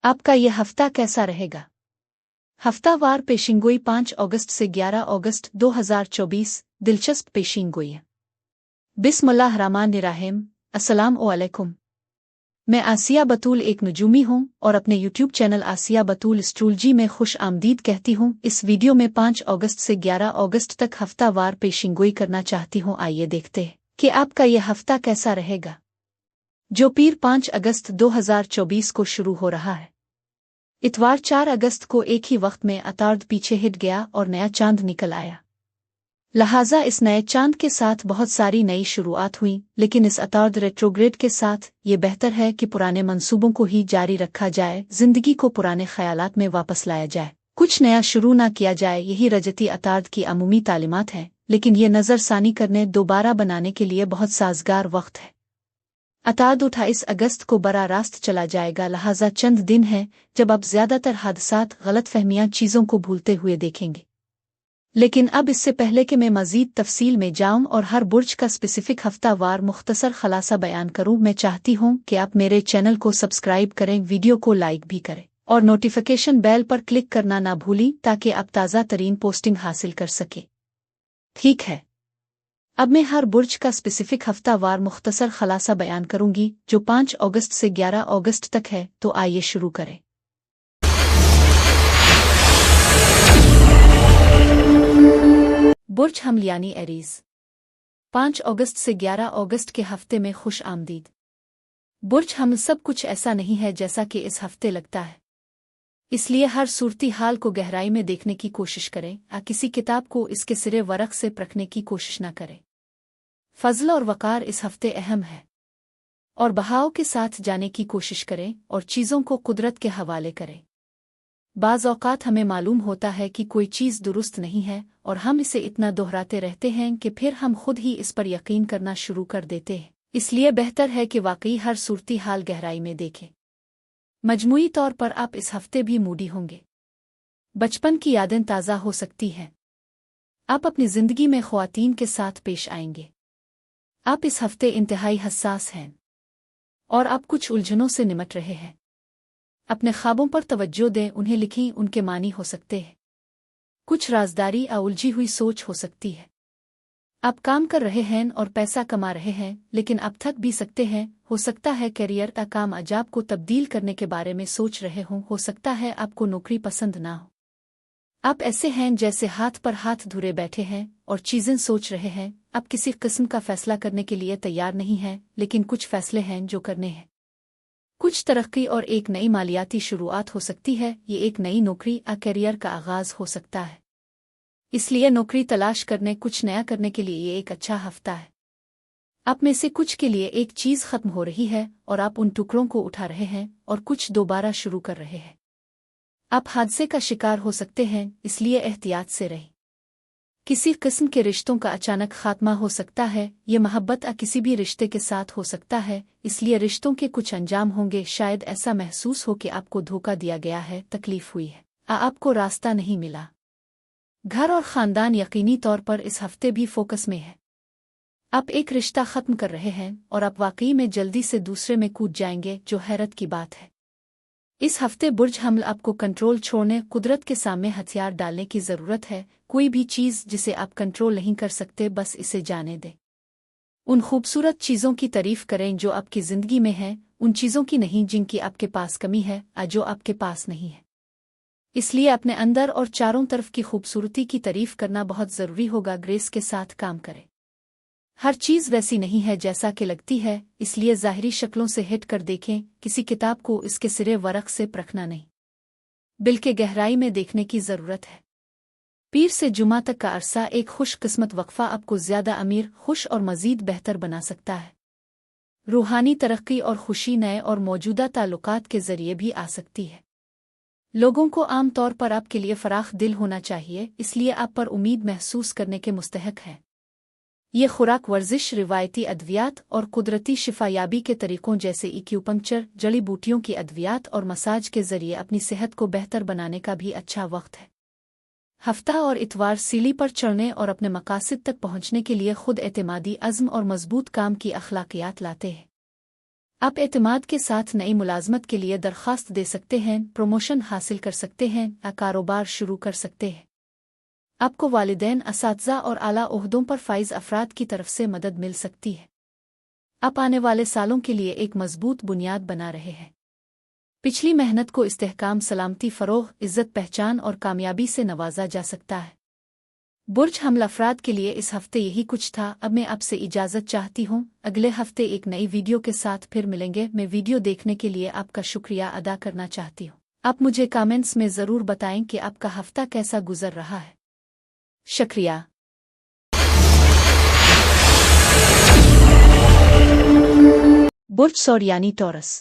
आपका ये हफ्ता कैसा रहेगा? हफ्तावार पेशिंगोई 5 अगस्त से 11 अगस्त 2024 दिलचस्प पेशिंगोई है। बिस्मिल्लाहिर्रहमानिर्रहीम। अस्सलाम वालेकुम। मैं आसिया बतूल एक नजूमी हूँ और अपने यूट्यूब चैनल आसिया बतूल एस्ट्रोलॉजी में खुश आमदीद कहती हूँ। इस वीडियो में 5 अगस्त से 11 अगस्त तक हफ्तावार पेशिंगोई करना चाहती हूँ। आइए देखते हैं कि आपका यह हफ्ता कैसा रहेगा, जो पीर 5 अगस्त 2024 को शुरू हो रहा है। इतवार 4 अगस्त को एक ही वक्त में अतार्द पीछे हिट गया और नया चांद निकल आया। लिहाजा इस नए चांद के साथ बहुत सारी नई शुरुआत हुई, लेकिन इस अतार्द रेट्रोग्रेड के साथ ये बेहतर है कि पुराने मंसूबों को ही जारी रखा जाए, जिंदगी को पुराने ख्यालात में वापस लाया जाए, कुछ नया शुरू ना किया जाए। यही रजती अतार्द की अमूमी तालीमात है, लेकिन ये नज़रसानी करने दोबारा बनाने के लिए बहुत साजगार वक्त है। अतार्द 28 अगस्त को बरा रास्त चला जाएगा, लिहाजा चंद दिन हैं जब आप ज्यादातर हादसात, गलतफहमियां, चीज़ों को भूलते हुए देखेंगे। लेकिन अब इससे पहले कि मैं मजीद तफसील में जाऊं और हर बुर्ज का स्पेसिफिक हफ्तावार मुख्तसर खलासा बयान करूं, मैं चाहती हूं कि आप मेरे चैनल को सब्सक्राइब करें, वीडियो को लाइक भी करें और नोटिफिकेशन बेल पर क्लिक करना ना भूलें ताकि आप ताज़ा तरीन पोस्टिंग हासिल कर सकें। ठीक है, अब मैं हर बुर्ज का स्पेसिफिक हफ्तावार मुख्तसर खलासा बयान करूंगी, जो 5 अगस्त से 11 अगस्त तक है। तो आइए शुरू करें। बुर्ज हमल यानी एरीज। 5 अगस्त से 11 अगस्त के हफ्ते में खुश आमदीद। बुर्ज हमल सब कुछ ऐसा नहीं है जैसा कि इस हफ्ते लगता है, इसलिए हर सूरती हाल को गहराई में देखने की कोशिश करें। किसी किताब को इसके सिरे वरक से परखने की कोशिश न करें। फजल और वकार इस हफ्ते अहम है और बहाव के साथ जाने की कोशिश करें और चीज़ों को कुदरत के हवाले करें। बाज़ औक़ात हमें मालूम होता है कि कोई चीज़ दुरुस्त नहीं है और हम इसे इतना दोहराते रहते हैं कि फिर हम खुद ही इस पर यकीन करना शुरू कर देते हैं। इसलिए बेहतर है कि वाकई हर सूरती हाल गहराई में देखें। मजमूई तौर पर आप इस हफ्ते भी मूडी होंगे। बचपन की यादें ताज़ा हो सकती हैं। आप अपनी ज़िंदगी में ख़वातीन के साथ पेश आएंगे। आप इस हफ्ते इंतहाई हसास हैं और आप कुछ उलझनों से निमट रहे हैं। अपने ख्वाबों पर तवज्जो दें, उन्हें लिखें, उनके मानी हो सकते हैं। कुछ राजदारी या उलझी हुई सोच हो सकती है। आप काम कर रहे हैं और पैसा कमा रहे हैं, लेकिन आप थक भी सकते हैं। हो सकता है कैरियर का काम अजाब को तब्दील करने के बारे में सोच रहे हों। हो सकता है आपको नौकरी पसंद ना हो। आप ऐसे हैं जैसे हाथ पर हाथ धुरे बैठे हैं और चीज़ें सोच रहे हैं। आप किसी किस्म का फैसला करने के लिए तैयार नहीं हैं, लेकिन कुछ फैसले हैं जो करने हैं। कुछ तरक्की और एक नई मालियाती शुरुआत हो सकती है। ये एक नई नौकरी या कैरियर का आगाज़ हो सकता है, इसलिए नौकरी तलाश करने, कुछ नया करने के लिए ये एक अच्छा हफ्ता है। आप में से कुछ के लिए एक चीज़ ख़त्म हो रही है और आप उन टुकड़ों को उठा रहे हैं और कुछ दोबारा शुरू कर रहे हैं। आप हादसे का शिकार हो सकते हैं, इसलिए एहतियात से रहें। किसी किस्म के रिश्तों का अचानक खात्मा हो सकता है। ये मोहब्बत या किसी भी रिश्ते के साथ हो सकता है, इसलिए रिश्तों के कुछ अंजाम होंगे। शायद ऐसा महसूस हो कि आपको धोखा दिया गया है, तकलीफ हुई है, आपको रास्ता नहीं मिला। घर और ख़ानदान यकीनी तौर पर इस हफ्ते भी फोकस में है। आप एक रिश्ता ख़त्म कर रहे हैं और आप वाकई में जल्दी से दूसरे में कूद जाएंगे, जो हैरत की बात है। इस हफ्ते बुर्ज हमल आपको कंट्रोल छोड़ने, कुदरत के सामने हथियार डालने की ज़रूरत है। कोई भी चीज़ जिसे आप कंट्रोल नहीं कर सकते, बस इसे जाने दें। उन खूबसूरत चीज़ों की तारीफ करें जो आपकी ज़िंदगी में हैं, उन चीज़ों की नहीं जिनकी आपके पास कमी है या जो आपके पास नहीं है। इसलिए अपने अंदर और चारों तरफ की खूबसूरती की तारीफ करना बहुत ज़रूरी होगा। ग्रेस के साथ काम करें। हर चीज़ वैसी नहीं है जैसा कि लगती है, इसलिए ज़ाहिरी शक्लों से हिट कर देखें। किसी किताब को इसके सिरे वरक से परखना नहीं, बल्कि गहराई में देखने की ज़रूरत है। पीर से जुमा तक का अरसा एक खुशकिस्मत वक्फा आपको ज़्यादा अमीर, खुश और मज़ीद बेहतर बना सकता है। रूहानी तरक्की और खुशी नए और मौजूदा ताल्लुकात के ज़रिए भी आ सकती है। लोगों को आम तौर पर आपके लिए फराख दिल होना चाहिए, इसलिए आप पर उम्मीद महसूस करने के मुस्तहक हैं। ये खुराक, वर्जिश, रिवायती अद्वियात और कुदरती शिफायाबी के तरीकों जैसे एक्यूपंक्चर, जड़ी बूटियों की अद्वियात और मसाज के ज़रिए अपनी सेहत को बेहतर बनाने का भी अच्छा वक्त है। हफ्ता और इतवार सीढ़ी पर चढ़ने और अपने मकासद तक पहुंचने के लिए खुद एतमादी, अज़्म और मजबूत काम की अखलाकियात लाते हैं। आप एतमाद के साथ नई मुलाजमत के लिए दरख्वास्त दे सकते हैं, प्रमोशन हासिल कर सकते हैं या कारोबार शुरू कर सकते हैं। आपको वालिदैन, असातिज़ा और आला ओहदों पर फाइज अफराद की तरफ से मदद मिल सकती है। आप आने वाले सालों के लिए एक मजबूत बुनियाद बना रहे हैं। पिछली मेहनत को इस्तेहकाम, सलामती, फ़रोग़, इज़्ज़त, पहचान और कामयाबी से नवाजा जा सकता है। बुर्ज हमल अफराद के लिए इस हफ्ते यही कुछ था। अब मैं आपसे इजाज़त चाहती हूँ। अगले हफ्ते एक नई वीडियो के साथ फिर मिलेंगे। मैं वीडियो देखने के लिए आपका शुक्रिया अदा करना चाहती हूँ। आप मुझे कमेंट्स में ज़रूर बताएं कि आपका हफ्ता कैसा गुजर रहा है। शुक्रिया। बुर्ज सौर यानी टॉरस,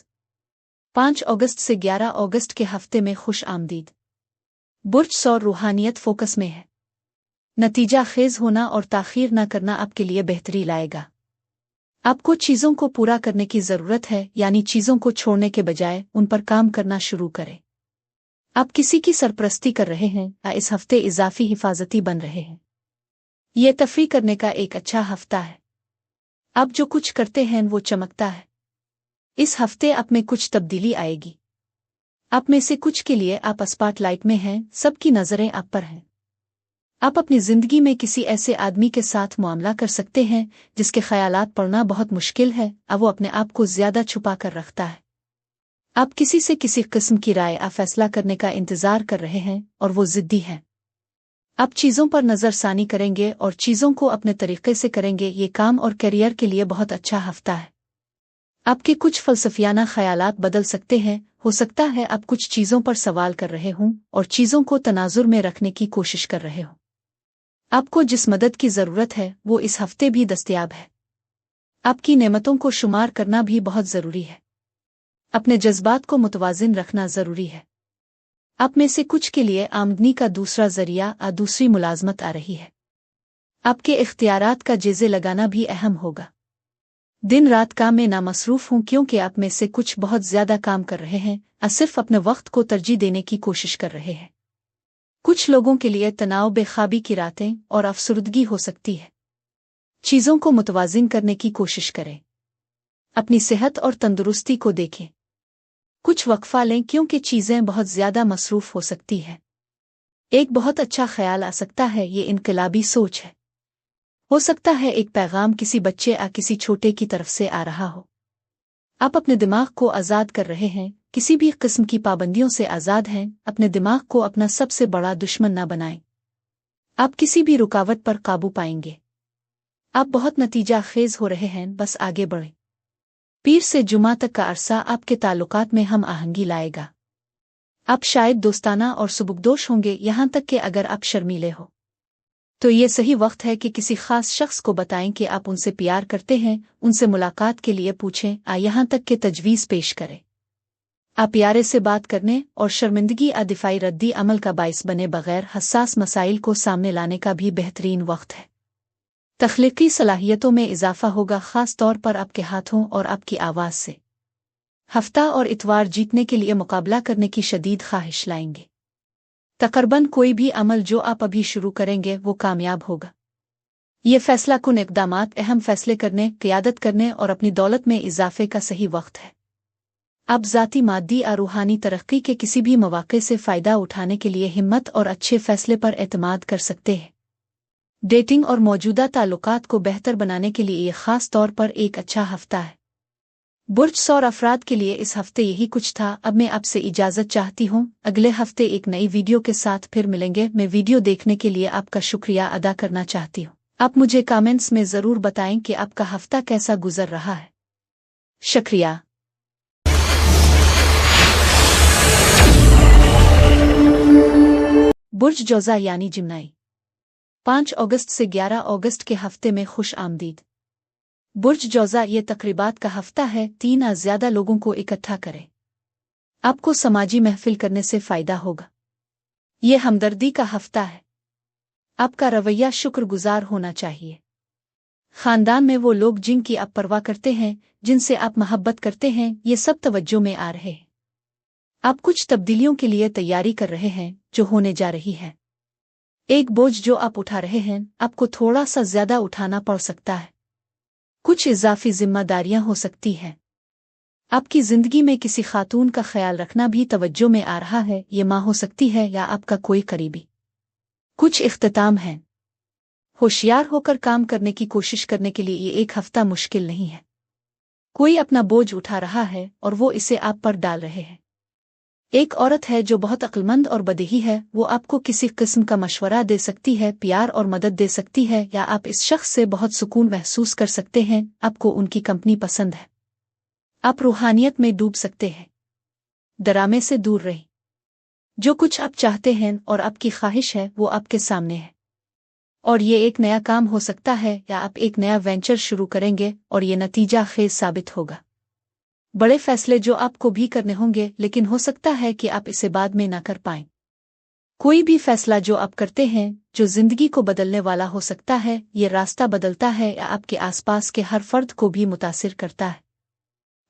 5 अगस्त से 11 अगस्त के हफ्ते में खुश आमदीद। बुर्ज सौर रूहानियत फोकस में है। नतीजा खेज होना और ताख़ीर न करना आपके लिए बेहतरी लाएगा। आपको चीज़ों को पूरा करने की ज़रूरत है, यानी चीज़ों को छोड़ने के बजाय उन पर काम करना शुरू करें। आप किसी की सरपरस्ती कर रहे हैं या इस हफ्ते इजाफी हिफाजती बन रहे हैं। ये तफरी करने का एक अच्छा हफ्ता है। आप जो कुछ करते हैं वो चमकता है। इस हफ्ते आप में कुछ तब्दीली आएगी। आप में से कुछ के लिए आप स्पॉटलाइट में हैं, सबकी नज़रें आप पर हैं। आप अपनी ज़िंदगी में किसी ऐसे आदमी के साथ मामला कर सकते हैं जिसके ख़यालात पढ़ना बहुत मुश्किल है, अब वो अपने आप को ज़्यादा छुपा कर रखता है। आप किसी से किसी किस्म की राय या फैसला करने का इंतज़ार कर रहे हैं और वो ज़िद्दी है। आप चीज़ों पर नज़रसानी करेंगे और चीज़ों को अपने तरीक़े से करेंगे। ये काम और करियर के लिए बहुत अच्छा हफ्ता है। आपके कुछ फ़लसफ़ियाना ख़यालात बदल सकते हैं। हो सकता है आप कुछ चीज़ों पर सवाल कर रहे हों और चीज़ों को तनाजुर में रखने की कोशिश कर रहे हों। आपको जिस मदद की ज़रूरत है वो इस हफ्ते भी दस्तयाब है। आपकी नेमतों को शुमार करना भी बहुत ज़रूरी है। अपने जज्बात को मुतवाज़िन रखना ज़रूरी है। आप में से कुछ के लिए आमदनी का दूसरा ज़रिया या दूसरी मुलाजमत आ रही है। आपके इख्तियारात का जायज़ा लगाना भी अहम होगा। दिन रात काम में ना मसरूफ़ हूँ, क्योंकि आप में से कुछ बहुत ज़्यादा काम कर रहे हैं और सिर्फ अपने वक्त को तरजीह देने की कोशिश कर रहे हैं। कुछ लोगों के लिए तनाव, बेख्वाबी की रातें और अफसरदगी हो सकती है। चीज़ों को मुतवाज़िन करने की कोशिश करें। अपनी सेहत और तंदुरुस्ती को देखें। कुछ वक्फा लें, क्योंकि चीज़ें बहुत ज़्यादा मसरूफ़ हो सकती हैं। एक बहुत अच्छा ख्याल आ सकता है, ये इनकलाबी सोच है। हो सकता है एक पैगाम किसी बच्चे या किसी छोटे की तरफ से आ रहा हो। आप अपने दिमाग को आज़ाद कर रहे हैं, किसी भी किस्म की पाबंदियों से आज़ाद हैं। अपने दिमाग को अपना सबसे बड़ा दुश्मन न बनाएं। आप किसी भी रुकावट पर काबू पाएंगे। आप बहुत नतीजा खेज हो रहे हैं, बस आगे बढ़ें। पीर से जुमा तक का अरसा आपके ताल्लुकात में हम आहंगी लाएगा। आप शायद दोस्ताना और सुबुकदोश होंगे, यहाँ तक कि अगर आप शर्मीले हो तो ये सही वक्त है कि किसी खास शख्स को बताएं कि आप उनसे प्यार करते हैं। उनसे मुलाकात के लिए पूछें, यहाँ तक कि तजवीज़ पेश करें। आप प्यारे से बात करने और शर्मिंदगी या दिफाई रद्दी अमल का बाइस बने बगैर हसास मसाइल को सामने लाने का भी बेहतरीन वक्त है। तख्लीकी सलाहियतों में इजाफा होगा, ख़ास तौर पर आपके हाथों और आपकी आवाज़ से। हफ्ता और इतवार जीतने के लिए मुकाबला करने की शदीद ख्वाहिश लाएंगे। तकरीबन कोई भी अमल जो आप अभी शुरू करेंगे वो कामयाब होगा। ये फैसला कुन इक़दामात, अहम फैसले करने, क़ियादत करने और अपनी दौलत में इजाफे का सही वक्त है। आप ज़ाती, मादी और रूहानी तरक्की के किसी भी मौक़े से फ़ायदा उठाने के लिए हिम्मत और अच्छे फैसले पर एतमाद कर सकते हैं। डेटिंग और मौजूदा ताल्लुकात को बेहतर बनाने के लिए ये ख़ास तौर पर एक अच्छा हफ्ता है। बुर्ज सौर अफराद के लिए इस हफ्ते यही कुछ था। अब मैं आपसे इजाज़त चाहती हूँ। अगले हफ्ते एक नई वीडियो के साथ फिर मिलेंगे। मैं वीडियो देखने के लिए आपका शुक्रिया अदा करना चाहती हूँ। आप मुझे कमेंट्स में ज़रूर बताएं कि आपका हफ्ता कैसा गुजर रहा है। शुक्रिया। बुर्ज जौज़ा यानी जिम्नाई, 5 अगस्त से 11 अगस्त के हफ्ते में खुश आमदीद। बुर्ज जौज़ा ये तकरीबात का हफ्ता है। 3 या ज़्यादा लोगों को इकट्ठा करें। आपको समाजी महफिल करने से फ़ायदा होगा। ये हमदर्दी का हफ्ता है। आपका रवैया शुक्रगुजार होना चाहिए। ख़ानदान में वो लोग जिनकी आप परवाह करते हैं, जिनसे आप मोहब्बत करते हैं, ये सब तवज्जो में आ रहे हैं। आप कुछ तब्दीलियों के लिए तैयारी कर रहे हैं जो होने जा रही है। एक बोझ जो आप उठा रहे हैं, आपको थोड़ा सा ज़्यादा उठाना पड़ सकता है। कुछ इजाफी जिम्मेदारियां हो सकती हैं। आपकी जिंदगी में किसी खातून का ख्याल रखना भी तवज्जो में आ रहा है। ये माँ हो सकती है या आपका कोई करीबी। कुछ इख्तिताम है। होशियार होकर काम करने की कोशिश करने के लिए ये एक हफ्ता मुश्किल नहीं है। कोई अपना बोझ उठा रहा है और वो इसे आप पर डाल रहे हैं। एक औरत है जो बहुत अक्लमंद और बदेही है। वो आपको किसी किस्म का मशवरा दे सकती है, प्यार और मदद दे सकती है, या आप इस शख्स से बहुत सुकून महसूस कर सकते हैं। आपको उनकी कंपनी पसंद है। आप रूहानियत में डूब सकते हैं। डरामे से दूर रहें। जो कुछ आप चाहते हैं और आपकी ख्वाहिश है वो आपके सामने है। और ये एक नया काम हो सकता है या आप एक नया वेंचर शुरू करेंगे और ये नतीजा खेज साबित होगा। बड़े फैसले जो आपको भी करने होंगे, लेकिन हो सकता है कि आप इसे बाद में ना कर पाएं। कोई भी फैसला जो आप करते हैं जो जिंदगी को बदलने वाला हो सकता है, ये रास्ता बदलता है या आपके आसपास के हर फर्द को भी मुतासिर करता है।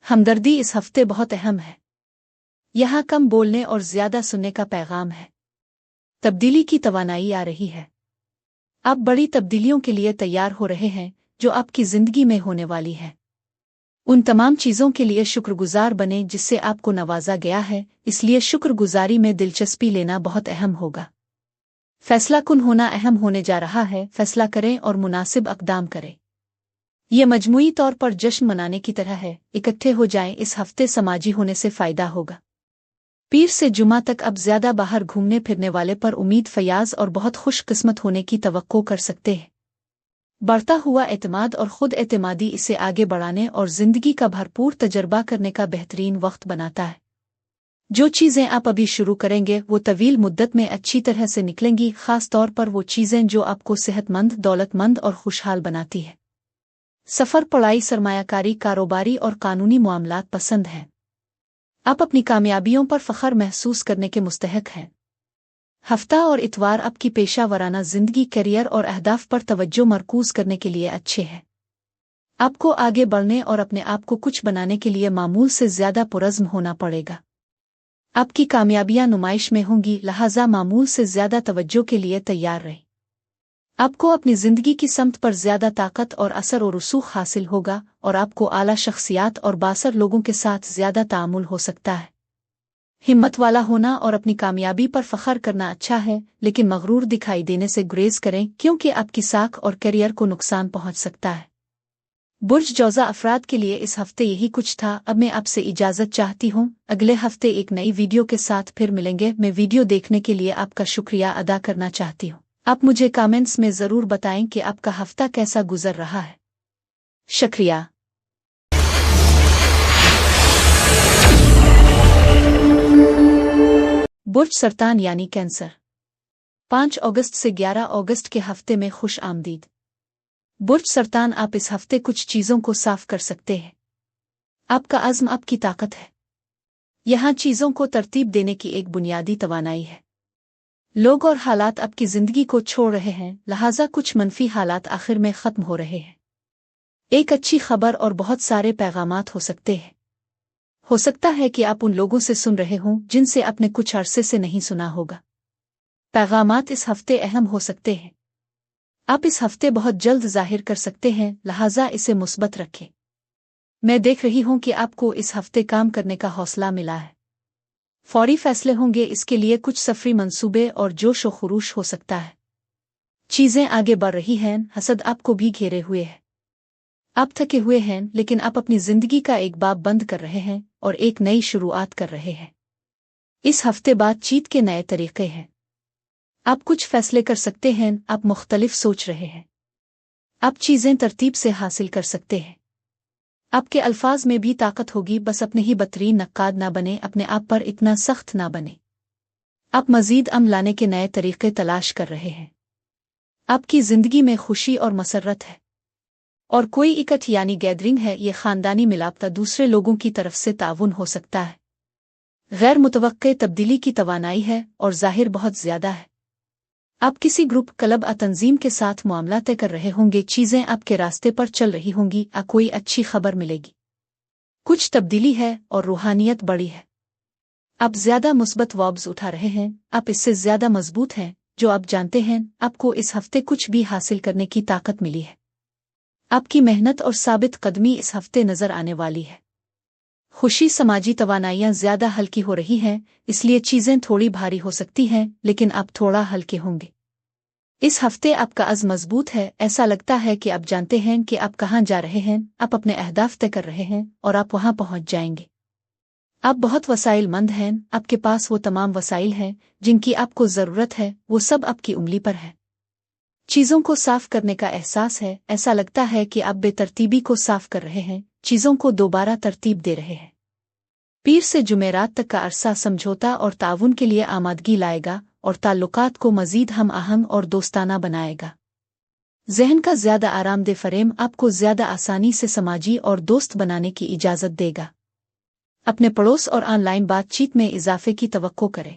हमदर्दी इस हफ्ते बहुत अहम है। यहाँ कम बोलने और ज्यादा सुनने का पैगाम है। तब्दीली की तवानाई आ रही है। आप बड़ी तब्दीलियों के लिए तैयार हो रहे हैं जो आपकी जिंदगी में होने वाली है। उन तमाम चीज़ों के लिए शुक्रगुजार बने जिससे आपको नवाजा गया है, इसलिए शुक्रगुजारी में दिलचस्पी लेना बहुत अहम होगा। फैसला कुन होना अहम होने जा रहा है। फैसला करें और मुनासिब अक़दाम करें। ये मजमूई तौर पर जश्न मनाने की तरह है। इकट्ठे हो जाएं। इस हफ्ते समाजी होने से फ़ायदा होगा। पीर से जुमा तक अब ज्यादा बाहर घूमने फिरने वाले पर उम्मीद फयाज और बहुत खुशकिस्मत होने की तवक्को कर सकते हैं। बढ़ता हुआ एतमाद और खुद एतमादी इसे आगे बढ़ाने और जिंदगी का भरपूर तजर्बा करने का बेहतरीन वक्त बनाता है। जो चीज़ें आप अभी शुरू करेंगे वो तवील मुद्दत में अच्छी तरह से निकलेंगी, खास तौर पर वो चीज़ें जो आपको सेहतमंद, दौलतमंद और खुशहाल बनाती है। सफ़र, पढ़ाई, सरमायाकारी, कारोबारी और कानूनी मामलात पसंद हैं। आप अपनी कामयाबियों पर फ़ख्र महसूस करने के मुस्तहक हैं। हफ्ता और इतवार आपकी पेशा वराना जिंदगी, करियर और अहदाफ पर तवज्जो मरकूज करने के लिए अच्छे हैं। आपको आगे बढ़ने और अपने आप को कुछ बनाने के लिए मामूल से ज्यादा पुरज़्म होना पड़ेगा। आपकी कामयाबियां नुमाइश में होंगी, लिहाजा मामूल से ज्यादा तवज्जो के लिए तैयार रहें। आपको अपनी जिंदगी की समत पर ज्यादा ताकत और असर और रसूख हासिल होगा और आपको आला शख्सियात और बासर लोगों के साथ ज्यादा तामुल हो सकता है। हिम्मत वाला होना और अपनी कामयाबी पर फ़ख्र करना अच्छा है, लेकिन मगरूर दिखाई देने से गुरेज करें क्योंकि आपकी साख और करियर को नुकसान पहुंच सकता है। बुर्ज जौज़ा अफराद के लिए इस हफ्ते यही कुछ था। अब मैं आपसे इजाज़त चाहती हूँ। अगले हफ्ते एक नई वीडियो के साथ फिर मिलेंगे। मैं वीडियो देखने के लिए आपका शुक्रिया अदा करना चाहती हूँ। आप मुझे कमेंट्स में ज़रूर बताएं कि आपका हफ्ता कैसा गुजर रहा है। शुक्रिया। बुर्ज सरतान यानी कैंसर। 5 अगस्त से 11 अगस्त के हफ्ते में खुश आमदीद। बुर्ज सरतान, आप इस हफ्ते कुछ चीज़ों को साफ कर सकते हैं। आपका अज़्म आपकी ताकत है। यहाँ चीज़ों को तरतीब देने की एक बुनियादी तवानाई है। लोग और हालात आपकी ज़िंदगी को छोड़ रहे हैं, लिहाजा कुछ मनफी हालात आखिर में ख़त्म हो रहे हैं। एक अच्छी खबर और बहुत सारे पैगामात हो सकते हैं। हो सकता है कि आप उन लोगों से सुन रहे हों जिनसे आपने कुछ अरसे से नहीं सुना होगा। पैगामात इस हफ्ते अहम हो सकते हैं। आप इस हफ्ते बहुत जल्द जाहिर कर सकते हैं, लिहाजा इसे मुस्बत रखें। मैं देख रही हूं कि आपको इस हफ्ते काम करने का हौसला मिला है। फौरी फैसले होंगे, इसके लिए कुछ सफरी मंसूबे और जोश व खुरूश हो सकता है। चीज़ें आगे बढ़ रही हैं। हसद आपको भी घेरे हुए है। आप थके हुए हैं, लेकिन आप अपनी जिंदगी का एक बाब बंद कर रहे हैं और एक नई शुरुआत कर रहे हैं। इस हफ्ते बातचीत के नए तरीके हैं। आप कुछ फैसले कर सकते हैं। आप मुख्तलिफ सोच रहे हैं। आप चीज़ें तरतीब से हासिल कर सकते हैं। आपके अल्फाज में भी ताकत होगी, बस अपने ही बदतरीन नक्काद ना बने, अपने आप पर इतना सख्त ना बने। आप मजीद अमन लाने के नए तरीके तलाश कर रहे हैं। आपकी जिंदगी में खुशी और मसरत है और कोई इकट्ठ यानी गैदरिंग है। ये खानदानी मिलापता दूसरे लोगों की तरफ से ताउन हो सकता है। गैर मुतवक्के तब्दीली की तवानाई है और जाहिर बहुत ज्यादा है। आप किसी ग्रुप, क्लब या तंजीम के साथ मामला तय कर रहे होंगे। चीज़ें आपके रास्ते पर चल रही होंगी। कोई अच्छी खबर मिलेगी। कुछ तब्दीली है और रूहानियत बड़ी है। आप ज्यादा मुस्बत वाब्स उठा रहे हैं। आप इससे ज्यादा मजबूत हैं जो आप जानते हैं। आपको इस हफ्ते कुछ भी हासिल करने की ताकत मिली है। आपकी मेहनत और साबित कदमी इस हफ्ते नजर आने वाली है। खुशी समाजी तवानाइयाँ ज़्यादा हल्की हो रही हैं, इसलिए चीज़ें थोड़ी भारी हो सकती हैं, लेकिन आप थोड़ा हल्के होंगे। इस हफ्ते आपका अज़्म मजबूत है, ऐसा लगता है कि आप जानते हैं कि आप कहाँ जा रहे हैं, आप अपने अहदाफ तय कर रहे हैं और आप वहाँ पहुँच जाएंगे। आप बहुत वसाइलमंद हैं, आपके पास वो तमाम वसाइल हैं जिनकी आपको ज़रूरत है, वो सब आपकी उंगली पर है। चीज़ों को साफ करने का एहसास है, ऐसा लगता है कि आप बेतरतीबी को साफ कर रहे हैं, चीज़ों को दोबारा तरतीब दे रहे हैं। पीर से जुमेरात तक का अरसा समझौता और ताउन के लिए आमादगी लाएगा और ताल्लुकात को मज़ीद हम आहंग और दोस्ताना बनाएगा। ज़हन का ज़्यादा आरामदेह फ़रेम आपको ज़्यादा आसानी से समाजी और दोस्त बनाने की इजाज़त देगा। अपने पड़ोस और ऑनलाइन बातचीत में इजाफे की तवक्को करें।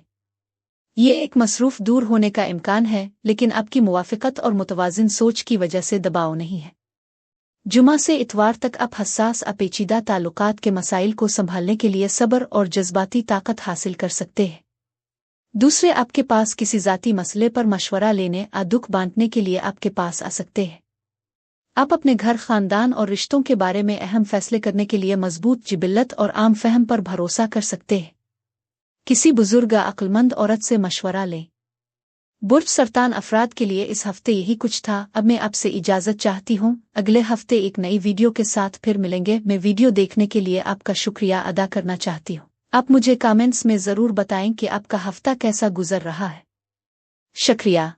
ये एक मसरूफ़ दूर होने का इम्कान है, लेकिन आपकी मुवाफ़क़त और मुतवाज़िन सोच की वजह से दबाव नहीं है। जुमा से इतवार तक आप हसास अपेचीदा ताल्लुकात के मसाइल को संभालने के लिए सब्र और जज्बाती ताकत हासिल कर सकते हैं। दूसरे आपके पास किसी ज़ाती मसले पर मशवरा लेने या दुख बांटने के लिए आपके पास आ सकते हैं। आप अपने घर, ख़ानदान और रिश्तों के बारे में अहम फैसले करने के लिए मजबूत जिबिल्लत और आम फहम पर भरोसा कर सकते हैं। किसी बुजुर्ग या अक्लमंद औरत से मशवरा लें। बुर्ज सरतान अफराद के लिए इस हफ्ते यही कुछ था। अब मैं आपसे इजाज़त चाहती हूँ। अगले हफ्ते एक नई वीडियो के साथ फिर मिलेंगे। मैं वीडियो देखने के लिए आपका शुक्रिया अदा करना चाहती हूँ। आप मुझे कमेंट्स में ज़रूर बताएं कि आपका हफ्ता कैसा गुजर रहा है। शुक्रिया।